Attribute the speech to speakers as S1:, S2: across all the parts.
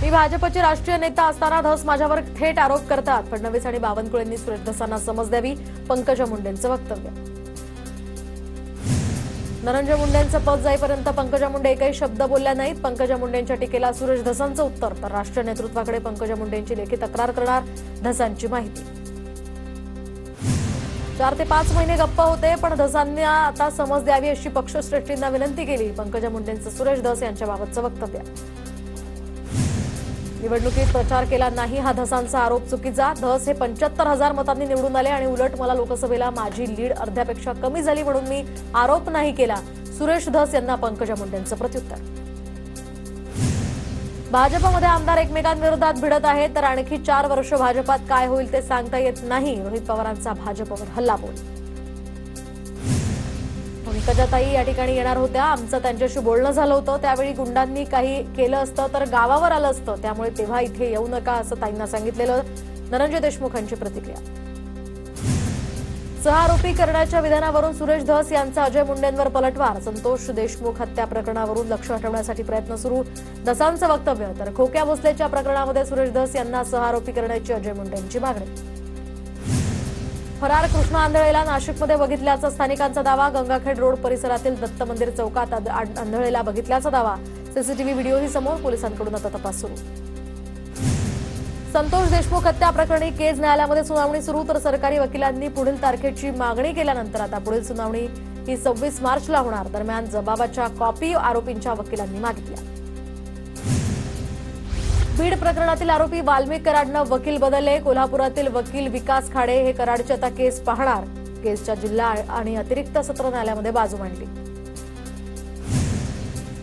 S1: मी भाजपचे राष्ट्रीय नेता असताना धस माझ्यावर थेट आरोप करतात. फडणवीस आणि बावनकुळेंनी सुरेश धसांना समज द्यावी, पंकजा मुंडेंचं वक्तव्य. धनंजय मुंडेंचं पद जाईपर्यंत पंकजा मुंडे एकही शब्द बोलल्या नाहीत. पंकजा मुंडेंच्या टीकेला सुरेश धसांचं उत्तर. तर राष्ट्रीय नेतृत्वाकडे पंकजा मुंडेंची लेखी तक्रार करणार धसांची माहिती. 4 ते 5 महिने गप्प होते, पण धसांनी आता समज द्यावी अशी पक्षश्रेष्ठींना विनंती केली. पंकजा मुंडेंचं सुरेश धस यांच्याबाबतचं वक्तव्य. निवडणुकीत प्रचार केला नाही हा धसांचा आरोप चुकीचा. धस हे 75,000 मतांनी निवडून आले आणि उलट मला लोकसभेला माझी लीड अर्ध्यापेक्षा कमी झाली म्हणून मी आरोप नाही केला. सुरेश धस यांना पंकजा मुंडेंचं प्रत्युत्तर. भाजपमध्ये आमदार एकमेकांविरोधात भिडत आहेत, तर आणखी 4 वर्ष भाजपात काय होईल ते सांगता येत नाही. रोहित पवारांचा भाजपवर हल्लाबोल. पंकजाताई या ठिकाणी येणार होत्या. आमचं त्यांच्याशी बोलणं झालं होतं. त्यावेळी गुंडांनी काही केलं असतं तर गावावर आलं असतं, त्यामुळे तेव्हा इथे येऊ नका असं ताईंना सांगितलेलं. धनंजय देशमुखांची प्रतिक्रिया. सहआरोपी करण्याच्या विधानावरून सुरेश धस यांचा अजय मुंडेंवर पलटवार. संतोष देशमुख हत्या प्रकरणावरून लक्ष हटवण्यासाठी प्रयत्न सुरू. धसांचं वक्तव्य. तर खोक्या भोसलेच्या प्रकरणामध्ये सुरेश धस यांना सहआरोपी करण्याची अजय मुंडेंची मागणी. फरार कृष्ण आंधळेला नाशिकमध्ये बघितल्याचा स्थानिकांचा दावा. गंगाखेड रोड परिसरातील दत्त मंदिर चौकात आंधळेला बघितल्याचा दावा. सीसीटीव्ही व्हिडिओही समोर. पोलिसांकडून आता तपास सुरू. संतोष देशमुख हत्या प्रकरणी केज न्यायालयामध्ये सुनावणी सुरू. तर सरकारी वकिलांनी पुढील तारखेची मागणी केल्यानंतर आता पुढील सुनावणी ही 26 मार्चला होणार. दरम्यान जबाबाच्या कॉपी आरोपींच्या वकिलांनी मागितल्या. बीड प्रकरणातील आरोपी वाल्मिक कराडनं वकील बदलले. कोल्हापुरातील वकील विकास खाडे हे कराडची आता केस पाहणार. केसच्या जिल्हा आणि अतिरिक्त सत्र न्यायालयामध्ये बाजू मांडली.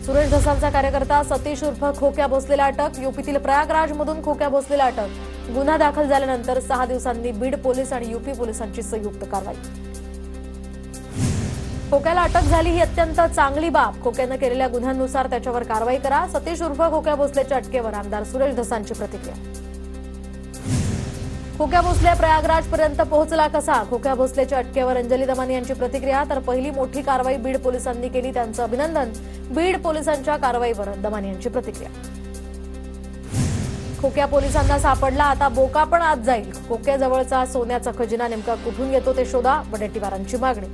S1: सुरेश धसांचा कार्यकर्ता सतीश उर्फ खोक्या भोसलेला अटक. यूपीतील प्रयागराजमधून खोक्या भोसलेला अटक. गुन्हा दाखल झाल्यानंतर 6 दिवसांनी बीड पोलीस आणि यूपी पोलिसांची संयुक्त कारवाई. खोक्याला अटक झाली ही अत्यंत चांगली बाब. खोक्यानं केलेल्या गुन्ह्यांनुसार त्याच्यावर कारवाई करा. सतीश उर्फ खोक्या भोसलेच्या अटकेवर आमदार सुरेश धसांची प्रतिक्रिया. खोक्या भोसले प्रयागराजपर्यंत पोहोचला कसा? खोक्या खोक्याभोसलेच्या अटकेवर अंजली दमानी यांची प्रतिक्रिया. तर पहिली मोठी कारवाई बीड पोलिसांनी केली, त्यांचं अभिनंदन. बीड पोलिसांच्या कारवाईवर दमानी यांची प्रतिक्रिया. खोक्या पोलिसांना सापडला, आता बोका पण आत जाईल. खोक्याजवळचा सोन्याचा खजिना नेमका कुठून येतो ते शोधा. वडेट्टीवारांची मागणी.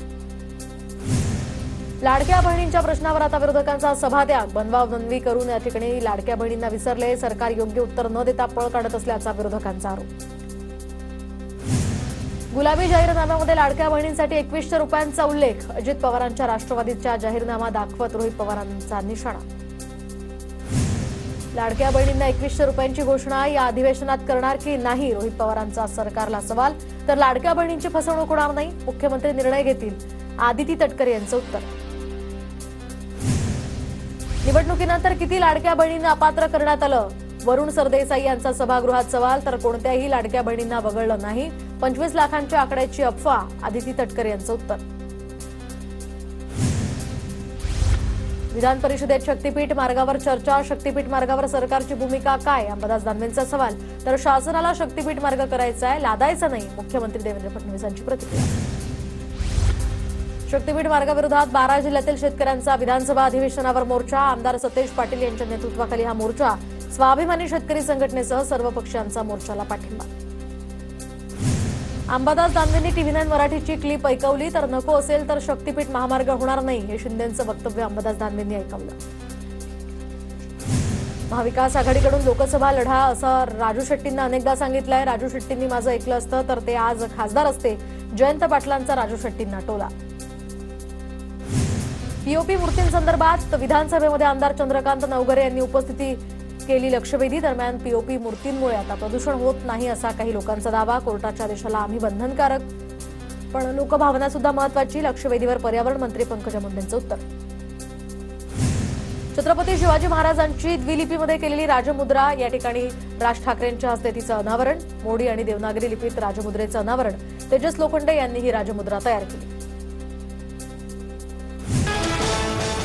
S1: लाडक्या बहिणींच्या प्रश्नावर आता विरोधकांचा सभात्याग. बनवाबनवी करून या ठिकाणी लाडक्या बहिणींना विसरले. सरकार योग्य उत्तर न देता पळ काढत असल्याचा विरोधकांचा आरोप. गुलाबी जाहीरनाम्यामध्ये लाडक्या बहिणींसाठी 2100 रुपयांचा उल्लेख. अजित पवारांच्या राष्ट्रवादीचा जाहीरनामा दाखवत रोहित पवारांचा निशाणा. लाडक्या बहिणींना 2100 रुपयांची घोषणा या अधिवेशनात करणार की नाही, रोहित पवारांचा सरकारला सवाल. तर लाडक्या बहिणींची फसवणूक होणार नाही, मुख्यमंत्री निर्णय घेतील, आदिती तटकरे यांचं उत्तर. निवडणुकीनंतर किती लाडक्या बहिणींना अपात्र करण्यात आलं? वरुण सरदेसाई यांचा सभागृहात सवाल. तर कोणत्याही लाडक्या बहिणींना वगळलं नाही, 25 लाखांच्या आकड्याची अफवा, आदिती तटकरे यांचं उत्तर. विधान परिषदेत शक्तीपीठ मार्गावर चर्चा. शक्तीपीठ मार्गावर सरकारची भूमिका काय? अंबादास दानवेंचा सवाल. तर शासनाला शक्तीपीठ मार्ग करायचा आहे, लादायचा नाही, मुख्यमंत्री देवेंद्र फडणवीस यांची प्रतिक्रिया. शक्तीपीठ मार्गाविरोधात 12 जिल्ह्यातील शेतकऱ्यांचा विधानसभा अधिवेशनावर मोर्चा. आमदार सतेज पाटील यांच्या नेतृत्वाखाली हा मोर्चा. स्वाभिमानी शेतकरी संघटनेसह सर्व पक्षांचा मोर्चाला पाठिंबा. अंबादास दानवेंनी TV9 मराठीची क्लिप ऐकवली. तर नको असेल तर शक्तीपीठ महामार्ग होणार नाही, हे शिंदेंचं वक्तव्य अंबादास दानवेंनी ऐकवलं. महाविकास आघाडीकडून लोकसभा लढा असं राजू शेट्टींना अनेकदा सांगितलंय. राजू शेट्टींनी माझं ऐकलं असतं तर ते आज खासदार असते. जयंत पाटलांचा राजू शेट्टींना टोला. पीओपी मूर्तींसंदर्भात विधानसभेमध्ये आमदार चंद्रकांत नवघरे यांनी उपस्थिती केली लक्षवेधी. दरम्यान पीओपी मूर्तींमुळे आता प्रदूषण होत नाही असा काही लोकांचा दावा. कोर्टाच्या आदेशाला आम्ही बंधनकारक, पण लोकभावना सुद्धा महत्वाची. लक्षवेधीवर पर्यावरण मंत्री पंकजा मुंडेंचं उत्तर. छत्रपती शिवाजी महाराजांची द्विलिपीमध्ये केलेली राजमुद्रा, या ठिकाणी राज ठाकरेंच्या हस्ते तिचं अनावरण. मोडी आणि देवनागरी लिपीत राजमुद्रेचं अनावरण. तेजस लोखंडे यांनी ही राजमुद्रा तयार केली.